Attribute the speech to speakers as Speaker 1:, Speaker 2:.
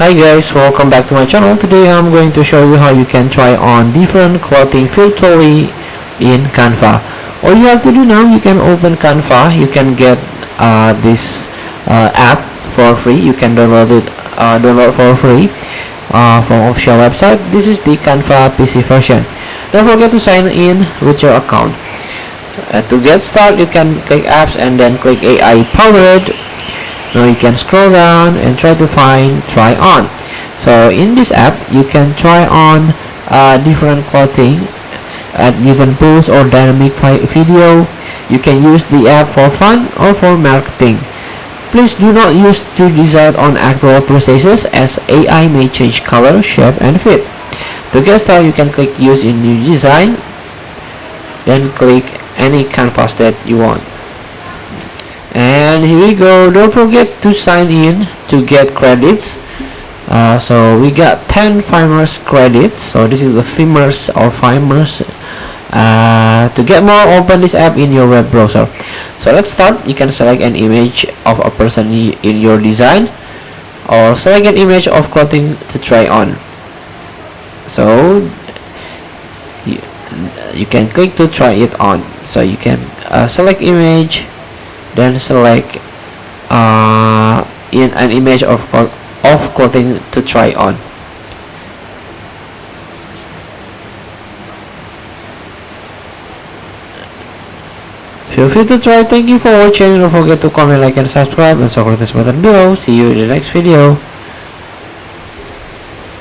Speaker 1: Hi guys, welcome back to my channel. Today I'm going to show you how you can try on different clothing virtually in Canva. All you have to do now, you can open Canva. You can get this app for free. You can download for free from official website. This is the Canva PC version. Don't forget to sign in with your account. To get started, you can click apps and then click AI powered. Now you can scroll down and try to find try on. So in this app you can try on different clothing at given pose or dynamic video. You can use the app for fun or for marketing. Please do not use to decide on actual processes, as AI may change color, shape and fit. To get started, you can click use in new design, then click any canvas that you want. And here we go. Don't forget to sign in to get credits. So we got 10 Fimers credits. So this is the Fimers or Fimers. To get more, open this app in your web browser. So let's start. You can select an image of a person in your design, or select an image of clothing to try on. So you can click to try it on. So you can select image, then select in an image of clothing to try on. Feel free to try. Thank you for watching. Don't forget to comment, like and subscribe, and support this button below. See you in the next video.